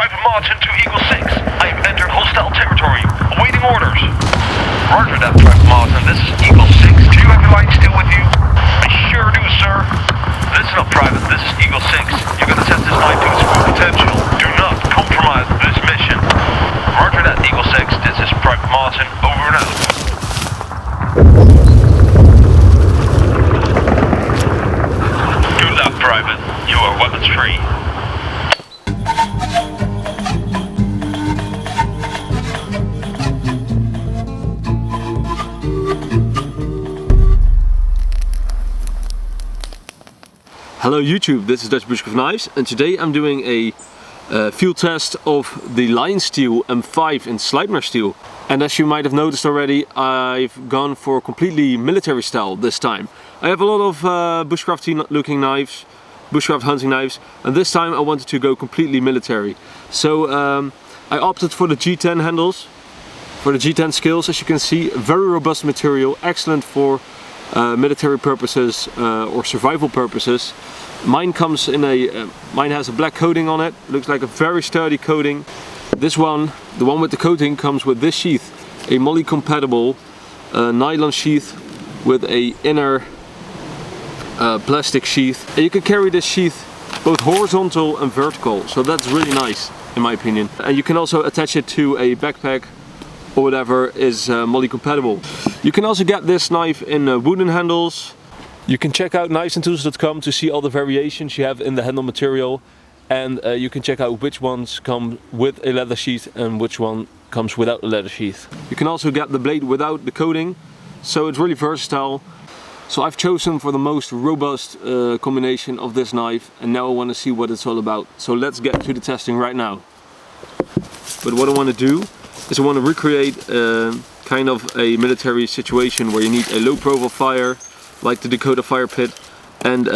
Private Martin to Eagle 6. I have entered hostile territory. Awaiting orders. Roger that, Private Martin. This is Eagle 6. Do you have your Lionsteel with you? I sure do, sir. Listen up, Private. This is Eagle 6. You're gonna set this line to its full potential. Do not compromise this mission. Roger that, Eagle 6. This is Private Martin. Over and out. Good luck, Private. You are weapons free. Hello YouTube, this is Dutch Bushcraft Knives, and today I'm doing a field test of the Lionsteel M5 in Sleipner steel. And as you might have noticed already, I've gone for completely military style this time. I have a lot of bushcrafty looking knives, bushcraft hunting knives, and this time I wanted to go completely military. So I opted for the G10 handles, for the G10 scales. As you can see, very robust material, excellent for military purposes or survival purposes. Mine comes in mine has a black coating on it. Looks like a very sturdy coating. This one, the one with the coating, comes with this sheath, a MOLLE-compatible nylon sheath with a inner plastic sheath. And you can carry this sheath both horizontal and vertical, so that's really nice in my opinion. And you can also attach it to a backpack or whatever is MOLLE-compatible. You can also get this knife in wooden handles. You can check out knivesandtools.com to see all the variations you have in the handle material, and you can check out which ones come with a leather sheath and which one comes without a leather sheath. You can also get the blade without the coating, so it's really versatile. So I've chosen for the most robust combination of this knife, and now I want to see what it's all about. So let's get to the testing right now. But what I want to do is I want to recreate kind of a military situation where you need a low profile fire, like the Dakota fire pit, and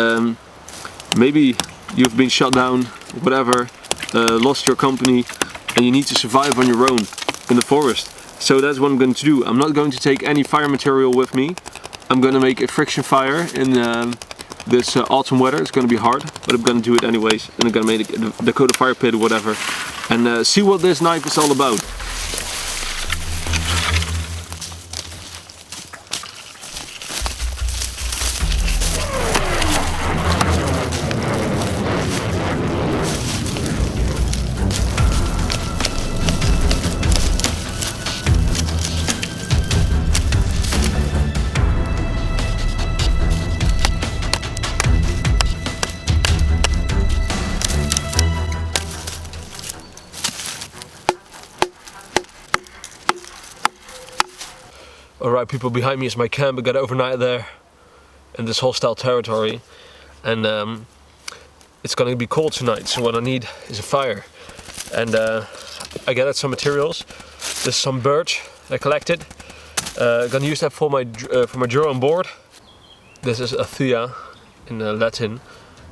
maybe you've been shot down, whatever, lost your company, and you need to survive on your own in the forest. So that's what I'm going to do. I'm not going to take any fire material with me. I'm going to make a friction fire in this autumn weather. It's going to be hard, but I'm going to do it anyways, and I'm going to make a Dakota fire pit or whatever, and see what this knife is all about. Alright people, behind me is my camp. I got overnight there in this hostile territory, and it's gonna be cold tonight, so what I need is a fire. And I gathered some materials. This is some birch I collected. I'm gonna use that for my drill board. This is a thea in Latin,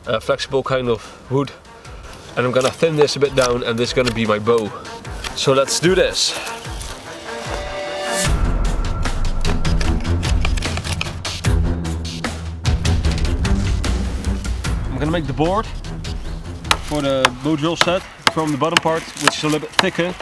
a flexible kind of wood, and I'm gonna thin this a bit down, and this is gonna be my bow. So let's do this. I'm gonna make the board for the bow drill set from the bottom part, which is a little bit thicker.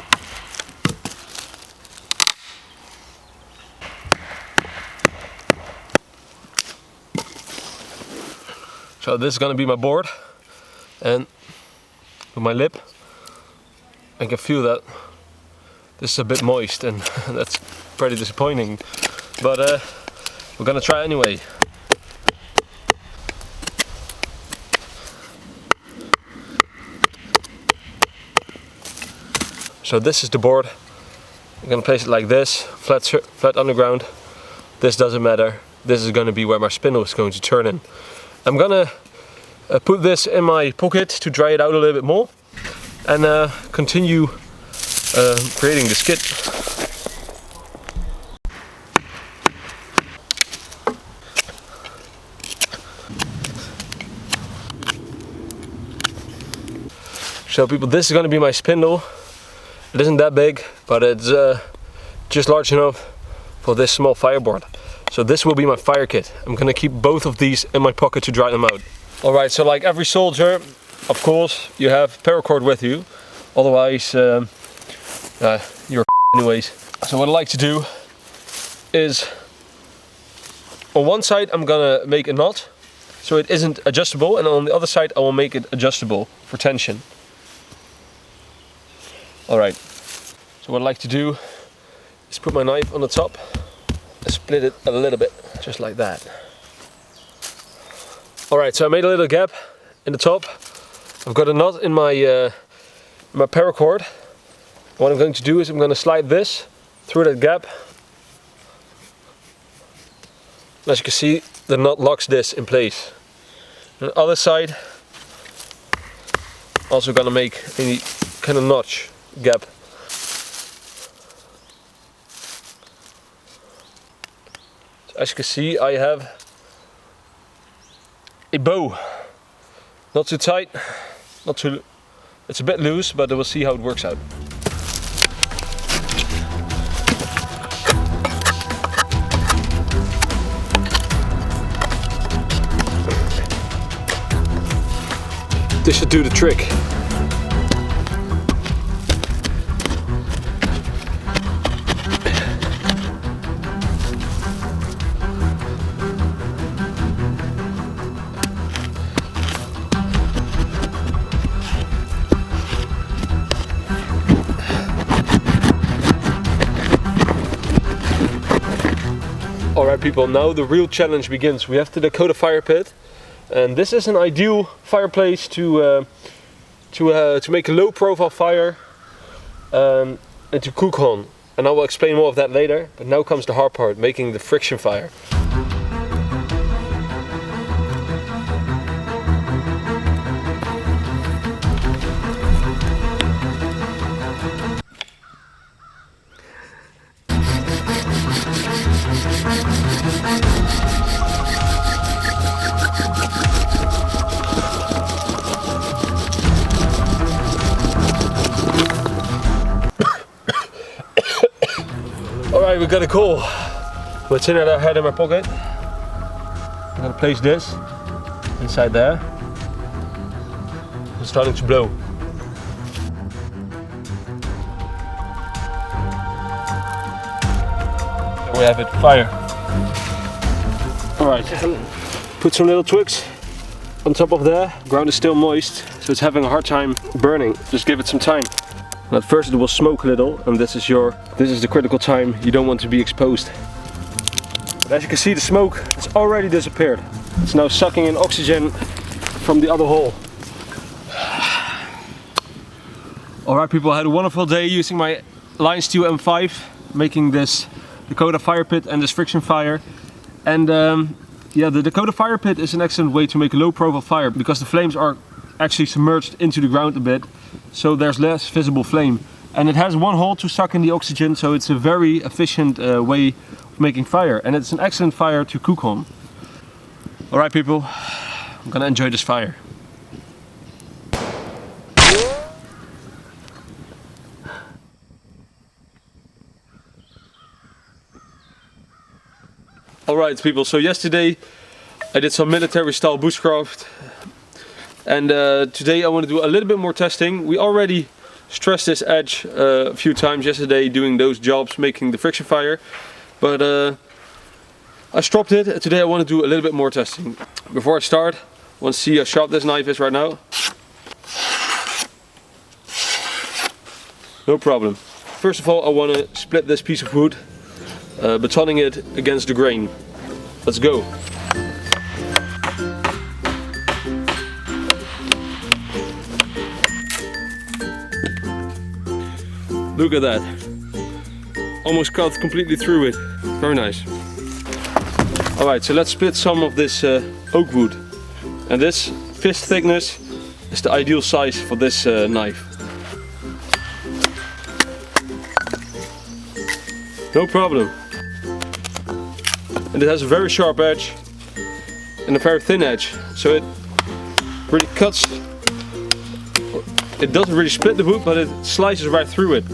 So this is gonna be my board, and with my lip I can feel that this is a bit moist, and that's pretty disappointing, but we're gonna try anyway. So this is the board. I'm gonna place it like this, flat underground. This doesn't matter. This is gonna be where my spindle is going to turn in. I'm gonna put this in my pocket to dry it out a little bit more, and continue creating the skit. So people, this is gonna be my spindle. It isn't that big, but it's just large enough for this small fireboard. So this will be my fire kit. I'm gonna keep both of these in my pocket to dry them out. Alright, so like every soldier, of course, you have paracord with you. Otherwise, you're anyways. So what I like to do is, on one side I'm gonna make a knot so it isn't adjustable, and on the other side I will make it adjustable for tension. Alright, so what I like to do is put my knife on the top and split it a little bit, just like that. Alright, so I made a little gap in the top. I've got a knot in my paracord. What I'm going to do is I'm going to slide this through that gap. As you can see, the knot locks this in place. On the other side, also going to make a kind of notch gap. So as you can see, I have a bow. Not too tight, not too. It's a bit loose, but we'll see how it works out. This should do the trick. Alright people, now the real challenge begins. We have the Dakota fire pit, and this is an ideal fireplace to make a low profile fire and to cook on. And I will explain more of that later, but now comes the hard part, making the friction fire. Alright, we got a call. My tin that I had in my pocket. I'm gonna place this inside there. It's starting to blow. There we have it, fire. Alright, put some little twigs on top of there. Ground is still moist, so it's having a hard time burning. Just give it some time. At first it will smoke a little, and this is the critical time. You don't want to be exposed. But as you can see, the smoke has already disappeared. It's now sucking in oxygen from the other hole. Alright people, I had a wonderful day using my Lionsteel M5, making this Dakota fire pit and this friction fire. And yeah, the Dakota fire pit is an excellent way to make a low profile fire, because the flames are actually submerged into the ground a bit, so there's less visible flame. And it has one hole to suck in the oxygen, so it's a very efficient way of making fire, and it's an excellent fire to cook on. Alright people, I'm gonna enjoy this fire. Alright people, so yesterday I did some military style bushcraft, and today I want to do a little bit more testing. We already stressed this edge a few times yesterday doing those jobs, making the friction fire, but I stopped it, and today I want to do a little bit more testing. Before I start, I want to see how sharp this knife is right now. No problem. First of all, I want to split this piece of wood, batoning it against the grain. Let's go. Look at that. Almost cut completely through it. Very nice. Alright, so let's split some of this oak wood. And this fist thickness is the ideal size for this knife. No problem. And it has a very sharp edge and a very thin edge, so it really cuts. It doesn't really split the wood, but it slices right through it.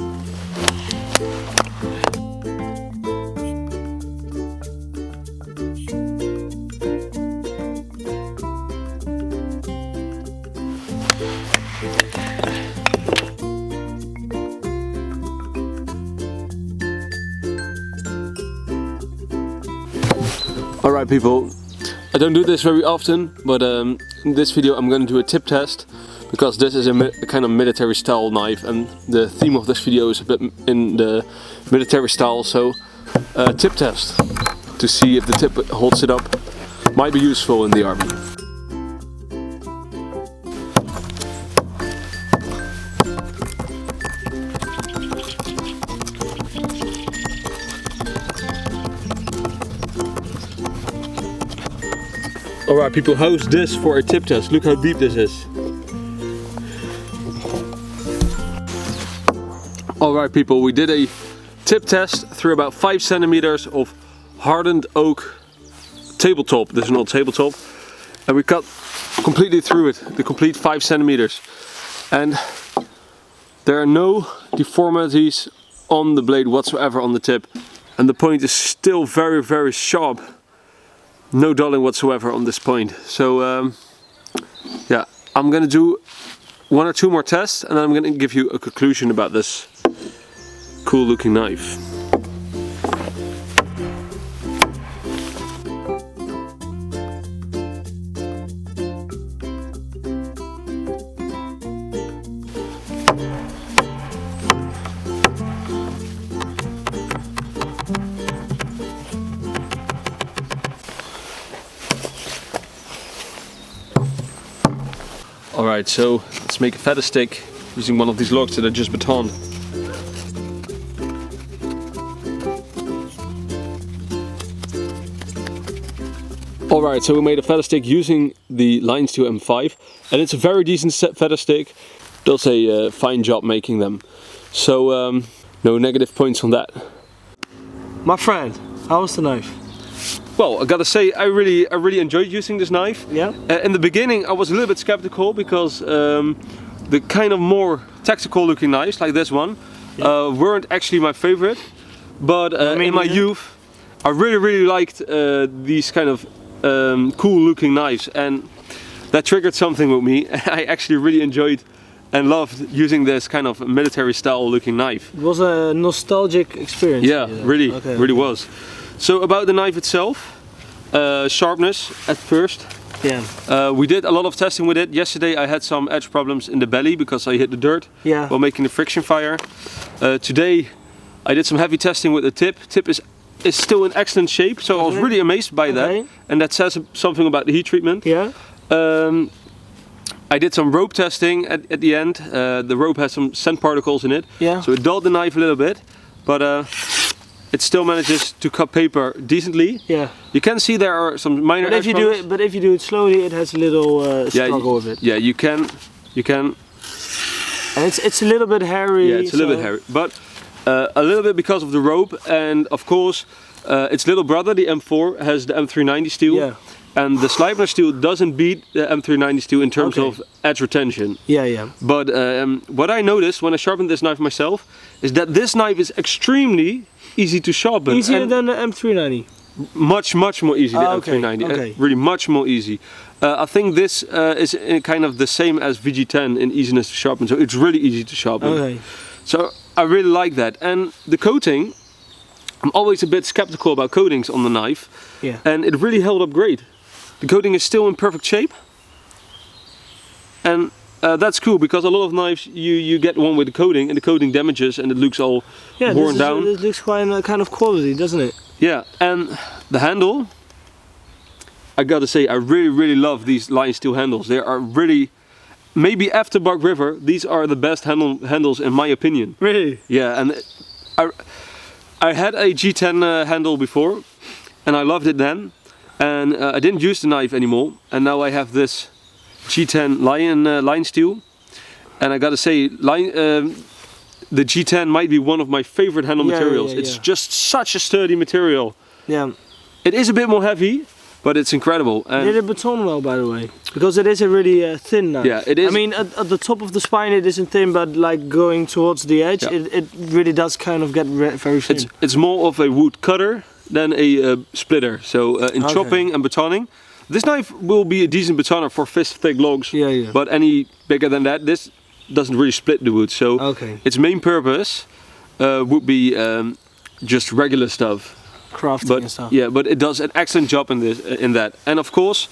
Alright people, I don't do this very often, but in this video I'm going to do a tip test, because this is a kind of military style knife and the theme of this video is a bit in the military style, so tip test to see if the tip holds it up might be useful in the army. Alright people, how's this for a tip test? Look how deep this is. Alright people, we did a tip test through about 5 centimeters of hardened oak tabletop. This is an old tabletop. And we cut completely through it, the complete 5 centimeters. And there are no deformities on the blade whatsoever on the tip. And the point is still very, very sharp. No dulling whatsoever on this point. So yeah, I'm gonna do 1 or 2 more tests and then I'm gonna give you a conclusion about this cool looking knife. Alright, so let's make a feather stick using one of these logs that I just batoned. Alright, so we made a feather stick using the Lionsteel M5 and it's a very decent feather stick. Does a fine job making them. So no negative points on that. My friend, how was the knife? Well, I gotta say, I really enjoyed using this knife. Yeah. In the beginning, I was a little bit skeptical because the kind of more tactical looking knives, like this one, weren't actually my favorite. But in my youth, I really liked these kind of cool looking knives, and that triggered something with me. I actually really enjoyed and loved using this kind of military style looking knife. It was a nostalgic experience. Yeah, really was. So about the knife itself, sharpness at first. Yeah. We did a lot of testing with it. Yesterday I had some edge problems in the belly because I hit the dirt while making the friction fire. Today I did some heavy testing with the tip. Tip is still in excellent shape, so I was really amazed by that. And that says something about the heat treatment. Yeah. I did some rope testing at the end. The rope has some sand particles in it, so it dulled the knife a little bit, but it still manages to cut paper decently. Yeah. You can see there are some minor. But if you do it slowly, it has a little struggle with it. Yeah, you can. And it's a little bit hairy. Yeah, it's a little bit hairy, but a little bit because of the rope, and of course, its little brother, the M4, has the M390 steel. Yeah. And the Sleipner steel doesn't beat the M390 steel in terms of edge retention. Yeah. But what I noticed when I sharpened this knife myself is that this knife is extremely easy to sharpen. Easier than the M390? Much more easy than the M390. Really much more easy. I think this is kind of the same as VG10 in easiness to sharpen, so it's really easy to sharpen. So I really like that. And the coating, I'm always a bit skeptical about coatings on the knife. Yeah. And it really held up great. The coating is still in perfect shape. And that's cool, because a lot of knives you get one with the coating and the coating damages and it looks all worn down. It looks quite a kind of quality, doesn't it? Yeah, and the handle, I gotta say, I really love these Lionsteel handles. They are really, maybe after Buck River, these are the best handles in my opinion. Really? Yeah, and I had a G10 handle before and I loved it then, and I didn't use the knife anymore, and now I have this G10 Lionsteel, and I gotta say, the G10 might be one of my favorite handle materials. It's just such a sturdy material. Yeah. It is a bit more heavy, but it's incredible. And did it baton well, by the way? Because it is a really thin knife. Yeah, it is. I mean, at the top of the spine it isn't thin, but like going towards the edge, it really does kind of get very thin. It's more of a wood cutter than a splitter. So in chopping and batoning, this knife will be a decent batoner for fist thick logs. But any bigger than that, this doesn't really split the wood. So its main purpose would be just regular stuff. crafting and stuff. Yeah, but it does an excellent job in that. And of course,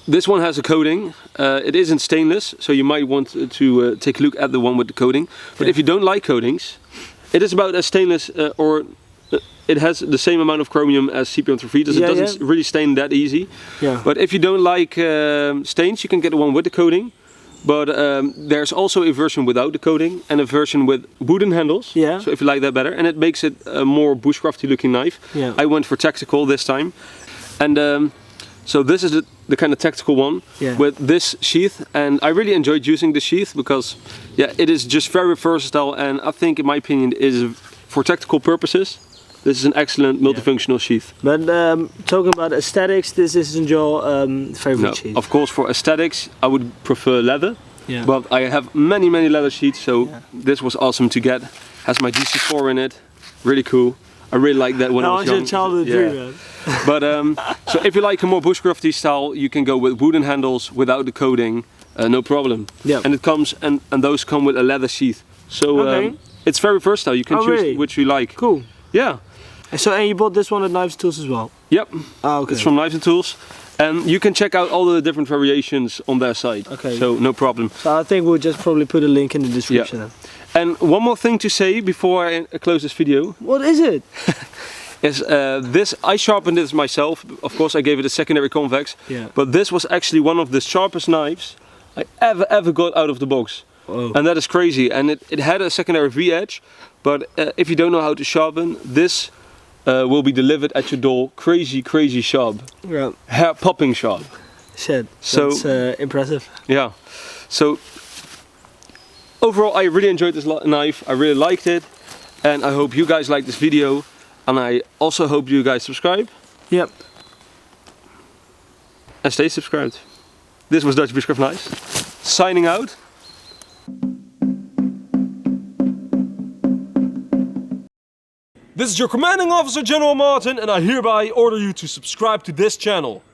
this one has a coating. It isn't stainless, so you might want to take a look at the one with the coating. But if you don't like coatings, it is about as stainless it has the same amount of chromium as CP133, so it doesn't really stain that easy. Yeah. But if you don't like stains, you can get the one with the coating. But there's also a version without the coating and a version with wooden handles. Yeah. So if you like that better, and it makes it a more bushcrafty looking knife. Yeah. I went for tactical this time, and so this is the kind of tactical one with this sheath, and I really enjoyed using the sheath because it is just very versatile, and I think in my opinion is for tactical purposes. This is an excellent multifunctional sheath. But talking about aesthetics, this isn't your favorite sheath? Of course, for aesthetics, I would prefer leather. Yeah. But I have many leather sheets, so this was awesome to get. Has my DC4 in it, really cool. I really like that when I was young. That was your childhood dream, man. But so if you like a more bushcrafty style, you can go with wooden handles without the coating, no problem. Yeah. And it comes and those come with a leather sheath. So it's very versatile. You can choose which you like. Cool. Yeah. So, and you bought this one at Knives and Tools as well? Yep. Ah, okay. It's from Knives and Tools. And you can check out all the different variations on their site. Okay. So no problem. So I think we'll just probably put a link in the description then. And one more thing to say before I close this video. What is it? Is this, I sharpened this myself. Of course I gave it a secondary convex. Yeah. But this was actually one of the sharpest knives I ever got out of the box. Whoa. And that is crazy. And it had a secondary V-edge. But if you don't know how to sharpen, this will be delivered at your door crazy sharp. Yeah. Hair popping sharp. Shit. So that's impressive. Yeah. So overall I really enjoyed this knife. I really liked it. And I hope you guys like this video. And I also hope you guys subscribe. Yep. And stay subscribed. This was Dutch Bushcraft Knives. Signing out. This is your commanding officer, General Martin, and I hereby order you to subscribe to this channel.